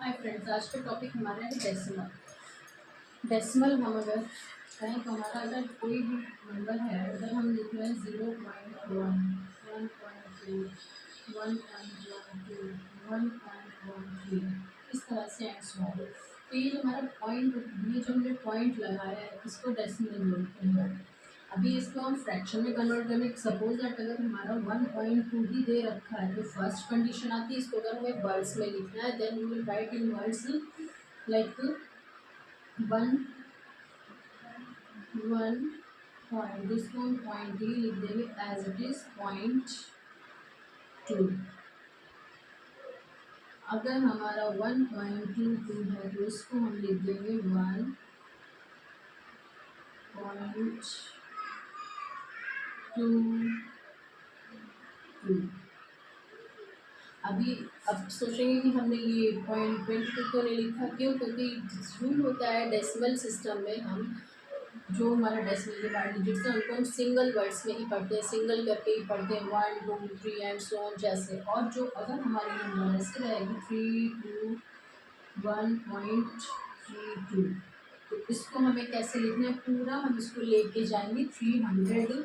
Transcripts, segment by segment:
Hi friends, आज का topic हमारा है डेसिमल। डेसिमल हम अगर कहें तो हमारा अगर कोई भी नंबर है, अगर हम लिख रहे हैं 0.1, 1.2, 1.12, 1.13, इस तरह से एंड सो ऑन। तो ये जो हमारा पॉइंट, ये जो हमने पॉइंट लगाया है, इसको डेसिमल बोलते हैं। अभी इसको हम फ्रैक्शन में कन्वर्ट करने, सपोज दैट अगर हमारा 1.2 ही दे रखा है तो फर्स्ट कंडीशन आती है, इसको अगर हमें वर्ड्स में लिखना है then we will write in words like 1 point, इसको हम पॉइंट ही लिख देंगे एज इट इज 0.2। अगर हमारा 1.22 है तो इसको हम लिख देंगे 1.22। अब सोचेंगे कि हमने ये 0.22 तो नहीं लिखा, क्यों? क्योंकि रूल होता है डेसिमल सिस्टम में, हम जो हमारा डेसिमल के बाद डिजिट्स हैं उनको हम सिंगल वर्ड्स में ही पढ़ते हैं, सिंगल करके ही पढ़ते हैं, 1 2 3 एंड सो ऑन जैसे। और जो अगर हमारी नंबर ऐसे रहेगी 321.32, तो इसको हमें कैसे लिखना है पूरा, हम इसको लेके जाएंगे 300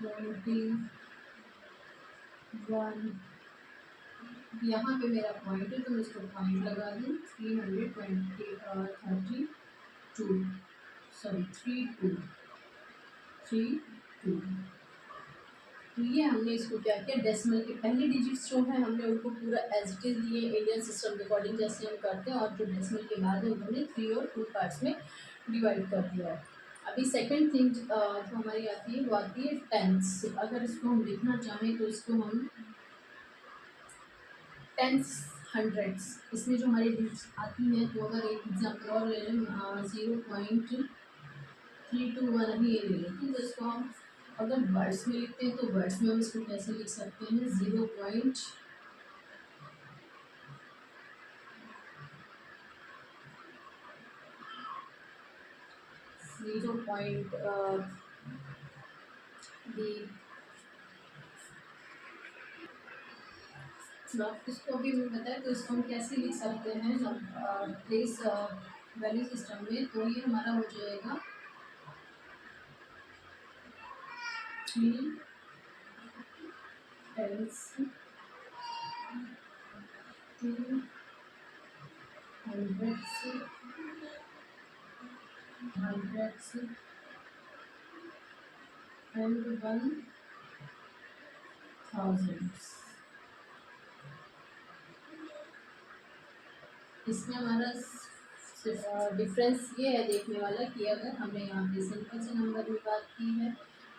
321। यहाँ पे मेरा पॉइंट है तो मैं इसको पॉइंट लगा दूँ 332, सॉरी 32। तो ये हमने इसको क्या किया, डेसिमल के पहले डिजिट्स जो हैं हमने उनको पूरा एज इट इज लिए इंडियन सिस्टम के अकॉर्डिंग जैसे हम करते हैं, और जो डेसिमल के बाद है उन्होंने 3 और 2 पार्ट्स में डिवाइड कर दिया है। अभी सेकंड थिंग जो हमारी आती है वो आती है टेंस। अगर इसको हम लिखना चाहें तो इसको हम टेंस, हंड्रेड्स, इसमें जो हमारी डिजिट्स आती हैं, तो अगर एक एग्जाम्पल और ले लें 0.321 ही ले लें, तो इसको हम अगर वर्ड्स में लिखते हैं तो वर्ड्स में हम इसको कैसे लिख सकते हैं 0.0 इसको भी हमें पता है, तो इसको हम कैसे लिख सकते हैं प्लेस वैल्यू सिस्टम में। तो ये हमारा हो जाएगा 3 टेंस 2 हंड्रेड्स एंड 1000s। इसमें हमारा डिफरेंस ये है देखने वाला कि अगर हमने यहाँ पे सिंपल से नंबर की बात की है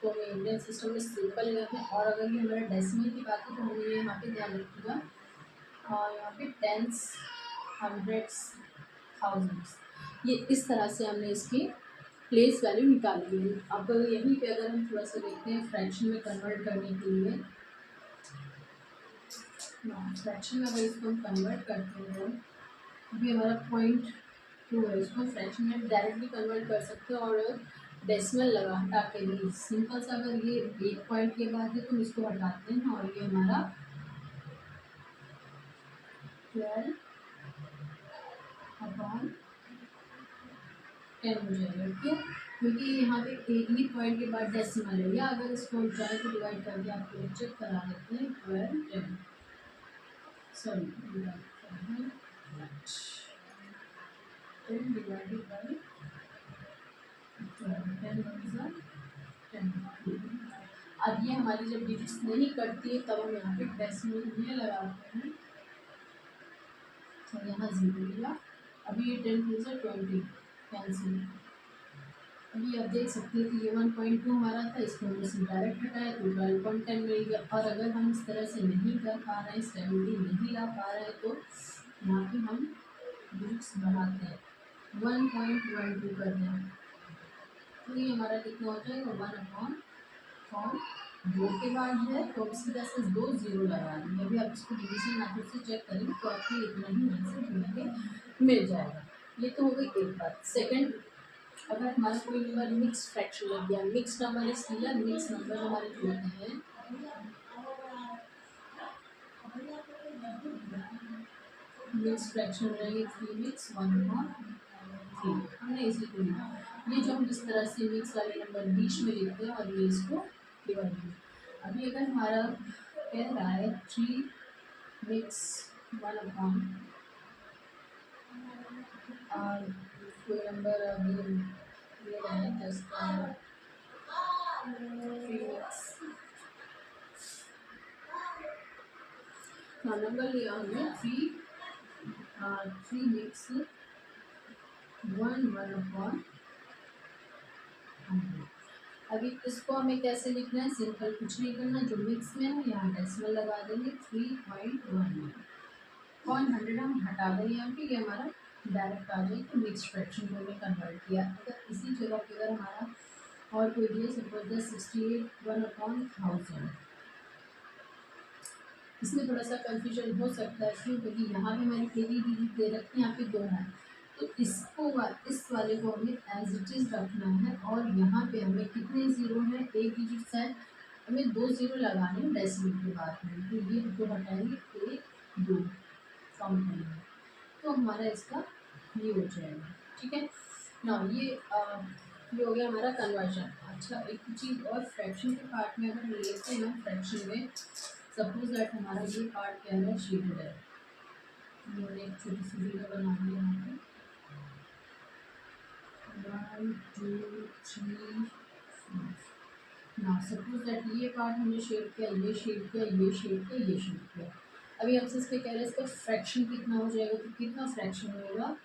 तो हमें इंडियन सिस्टम में सिंपल लेते हैं, और अगर ये हमारा डेसिमल की बात है तो हमें यहाँ पे ध्यान रखिएगा यहाँ पे टेंस, हंड्रेड्स, थाउजेंड्स, ये इस तरह से हमने इसकी प्लेस वैल्यू निकाली है। अब यहीं पे अगर हम थोड़ा सा देखते हैं फ्रैक्शन में कन्वर्ट करने के लिए, फ्रैक्शन में अगर इसको हम कन्वर्ट करते हैं, अभी हमारा 0.2 है, इसको फ्रैक्शन में डायरेक्टली कन्वर्ट कर सकते हैं और डेसिमल लगा हटा के भी सिंपल सा, अगर ये एक पॉइंट के बाद है तो इसको हटाते हैं और ये हमारा 12/10 हो जाएगा। क्यों? क्योंकि यहाँ पे एक ही पॉइंट के बाद डेसिमल है, या अगर इसको हम चाहे तो डिवाइड करके आपको चेक करा देते हैं 12/10, सॉरी 10 डिवाइडेड बाई 10 अब ये हमारी जब डिजिट्स नहीं कटती है तब हम यहाँ पे डेसिमल में लगाते हैं, तो यहाँ 0 लिया। अभी ये 10 2 से 20 कैंसिल। अभी आप देख सकते हैं कि ये 1.2 हमारा था, इसको हमने से डायरेक्ट हटाया तो 12.10 मिल गया। और अगर हम इस तरह से नहीं कर पा रहे हैं, 70 नहीं ला पा रहे हैं, तो यहाँ पे हम डिजिट्स बढ़ाते हैं, 1.12 कर दें, तो ये हमारा कितना हो जाएगा 1/2 के बाद है तो सीधा से 2 0 लगा देंगे। अभी आप इसको डिवीजन मेथड से चेक करेंगे तो आपको इतना ही आंसर मिल जाएगा। ये तो हो गई एक बात। सेकंड, अगर हमारा कोई नंबर मिक्स फ्रैक्शन लग गया, मिक्स नंबर इसलिए मिक्स नंबर हमारे जो होते हैं मिक्स फ्रैक्शन रहेंगे 3 मिक्स 1/3, हमने इसी को लिखा। ये जो हम जिस तरह से मिक्स वाले नंबर बीच में लिखते हैं और ये इसको डिवाइड में। अभी अगर हमारा कह रहा है 3 मिक्स 1/, और कोई नंबर अभी ये रहा है 10 का 3 मिक्स, हाँ नंबर लिया हमने 3 मिक्स 1/100। अभी इसको हमें कैसे लिखना है, सिंपल कुछ नहीं करना, जो मिक्स में है यहाँ डेसिमल लगा देंगे 3.1। कौन 100 हम हटा देंगे यहाँ पे, ये हमारा डायरेक्ट आ जाए तो मिक्स फ्रैक्शन को हमने कन्वर्ट किया। अगर इसी जगह पे अगर हमारा और कोई दिए सपोज 68 1/1000, इसमें थोड़ा सा कंफ्यूजन हो सकता है, क्यों, क्योंकि यहाँ पे मैंने पहली डिजिट दे रखी है, यहाँ पे 2 है, तो इसको इस वाले को हमें एज इट इज रखना है। और यहाँ पे हमें कितने ज़ीरो हैं, एक डिजिट है, हमें 2 ज़ीरो लगाने हैं डेसिमल के बाद में, तो ये दो हटाएंगे 1 2 काउंट करेंगे, तो हमारा इसका ये हो जाएगा। ठीक है ना, ये हो गया हमारा कन्वर्जन। अच्छा एक चीज़ और, फ्रैक्शन के पार्ट में अगर लेते हैं फ्रैक्शन में, सपोज दैट हमारा ये पार्ट क्या है, शेडेड है, मैंने एक छोटी सी वीडियो बना दी यहाँ पे, 1 2 3 4 ना, सपोज दैट ये पार्ट हमने शेड किया, ये शेड किया, ये शेड किया, ये शेड किया। अभी हमसे इस पे कह रहे हैं इसका फ्रैक्शन कितना हो जाएगा, तो कितना फ्रैक्शन होगा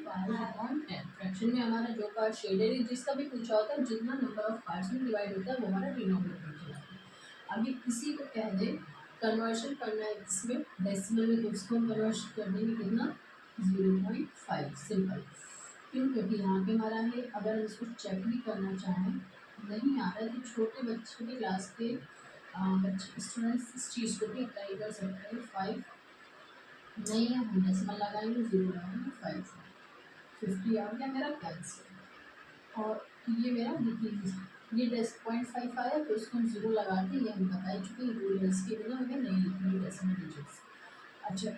5/10। फ्रैक्शन में हमारा जो पार्ट शेडेड है, जिसका भी पूछा होता है, जितना नंबर ऑफ पार्ट्स में डिवाइड होता है वो हमारा डिनोमिनेटर चला है। अभी किसी को कह दे कन्वर्शन करना है इसमें डेसिमल में, तो इसको कन्वर्शन कर देंगे कितना 0.5, सिंपल। क्यों, क्योंकि यहाँ पे हमारा है, अगर हम इसको चेक भी करना चाहें नहीं आ रहा है, तो छोटे बच्चों की क्लास के बच्चे स्टूडेंट्स इस चीज़ को भी अप्लाई कर सकते हैं। 5 नहीं है, हम डेसिमल लगाएंगे, 0 लगाएंगे, 5 50 आ गया मेरा कैंसिल। और ये मेरा डिक्रीज, ये 10.5 आया, तो इसको हम 0 लगा के, ये हम बता चुके हैं रूल है, इसके बिना हमें नहीं लिखनी डेसिमल डिजिट्स। अच्छा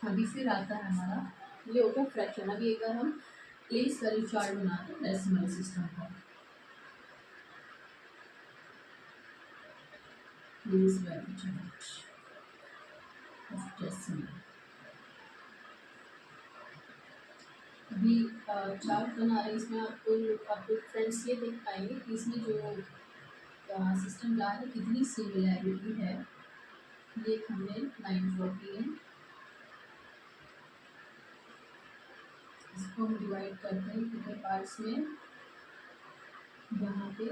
अभी फिर आता है हमारा, ये हो गया फ्रैक्शन। अभी अगर हम प्लेस वैल्यू चार्ट बनाते हैं डेसिमल सिस्टम का, place value chart of decimal, अभी चार्ट बना रहे, इसमें आपको फ्रेंड्स ये देख पाएंगे कि इसमें जो सिस्टम जा रहा है कितनी सिमिलैरिटी है। ये हमने लाइन ड्रॉ की है, इसको हम डिवाइड करते हैं कितने पार्ट्स में, यहाँ पे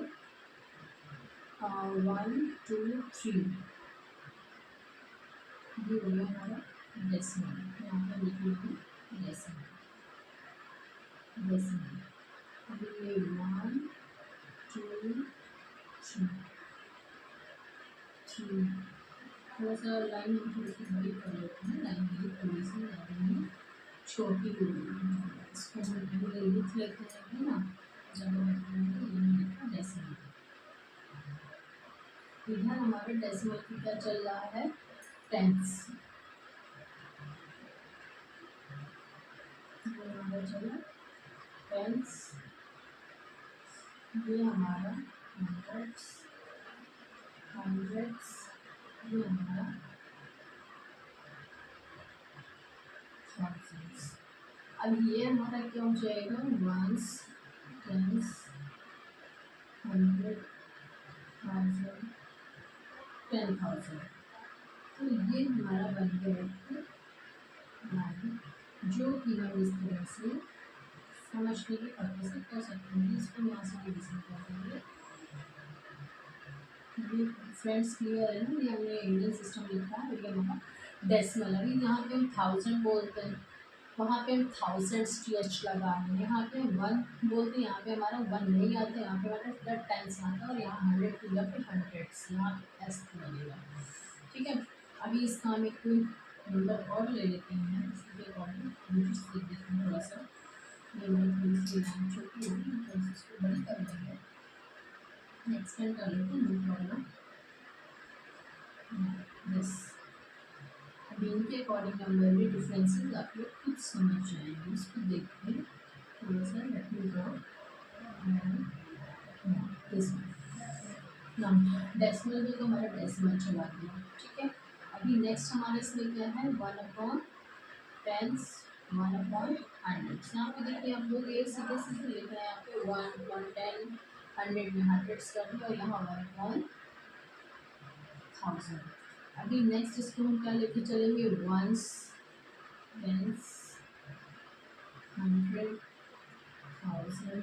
1 2 3, ये हो गया हमारा डेसिमल, यहाँ पर लिख लीजिए डेसिमल डेसिमल। अभी ये 1 2 3, थोड़ा सा लाइन हम थोड़ी सी बड़ी कर लेते हैं, लाइन की थोड़ी सी लाइन छोटी हो गई है, इसको हम पहले लिख लेते हैं ना, जब ये लिखा डेसिमल। इधर हमारे डेसिमल की क्या चल रहा है, टेंस, ये हमारा चला टेंस, ये हमारा हंड्रेड्स, ये हमारा थाउजेंड्स। अब ये हमारा क्या हो जाएगा, वंस टेंस 100 1000 10,000। तो ये हमारा बन गया लाइन, जो कि हम इस तरह से समझने की पर्पज से कर सकते हैं। इसको यहाँ से डिवीजन कर देंगे। ये फ्रेंड्स क्लियर है ना, ये हमने इंडियन सिस्टम लिखा है, ये हमारा डेसिमल। अभी यहाँ पे हम 1000 बोलते हैं, वहाँ पे हम थाउजेंड्स TH लगा रहे हैं, यहाँ पे 1 बोलते हैं, यहाँ पे हमारा 1 नहीं आता, यहाँ पे हमारा टेंस आता है, और यहाँ 100 की जगह पे हंड्रेड्स, यहाँ पे एस लगेगा। ठीक है, अभी इसका हम एक नंबर और ले लेते हैं इसके अकॉर्डिंग डिजिट्स लिख देते हैं थोड़ा सा। ये मैं थोड़ी सी लाइन छोटी होगी तो इसको बड़ी कर लेंगे, एक्सटेंड कर लेते हैं नो प्रॉब्लम। यस, अभी इनके अकॉर्डिंग नंबर में डिफरेंसेस आप लोग खुद समझ जाएंगे, इसको देखते हैं थोड़ा सा। Let me draw this decimal में तो हमारा डेसिमल चला गया, ठीक है। अभी नेक्स्ट हमारे इसमें क्या है, 1/10, 1/100। यहाँ पे देखिए आप लोग ये सीधे सीधे लिख रहे हैं, यहाँ पे 1, 110, 100 में हंड्रेड्स कर दिया और यहाँ 1/1000। अभी नेक्स्ट इसको हम क्या लेके चलेंगे, वंस, टेंस, 100, 1000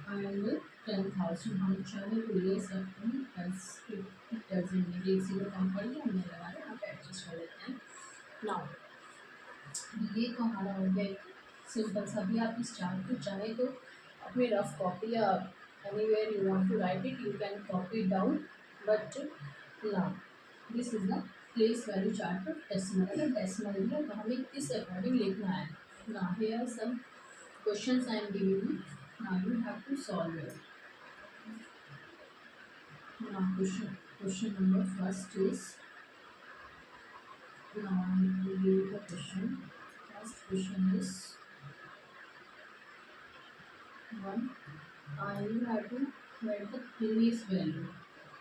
एंड 10,000। हम चाहे तो ले सकते हैं, बस इट डजंट नीड, एक जीरो कम कर दिया हमने लगा रहे, आप एडजस्ट कर लेते हैं। नाउ ये तो हमारा हो गया एक सिंपल सा। भी आप इस चार्ट को चाहे तो अपने रफ कॉपी या anywhere you want to write it, you can copy down, but now this is the place value chart of decimal. अगर डेसिमल है तो हमें किस अकॉर्डिंग लिखना है। Now here some questions I am giving you, now you have to solve it. Now question number first is, now I will give you the question. First question is one, you have to write the place value.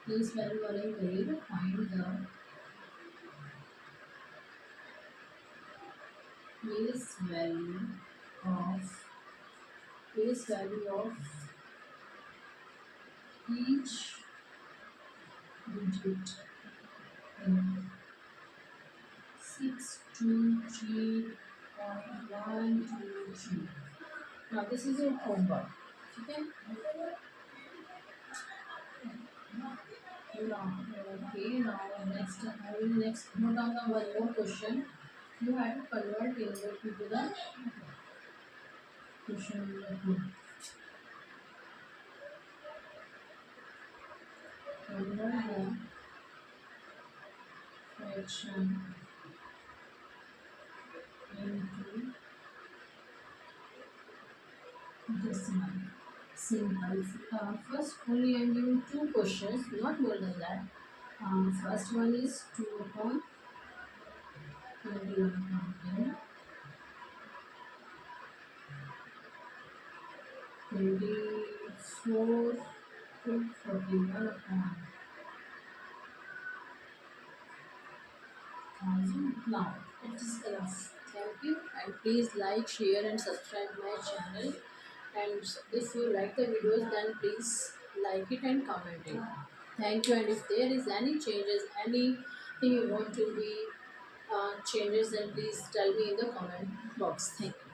Place value वाला ही करिएगा, find the place value of each digit in 623.123. Now this is your homework, ठीक है। Now, okay, now next I will next note down the one more question. You have to convert into the question number 2. Convert the fraction into decimal. Simple. First, only I am giving two questions, not more than that. First one is 2/21 24 to 41,000. Now it is enough. Thank you, and please like, share and subscribe my channel, and if you like the videos then please like it and comment it. Thank you, and if there is any changes, anything you want to be changes, then please tell me in the comment box. Thank you.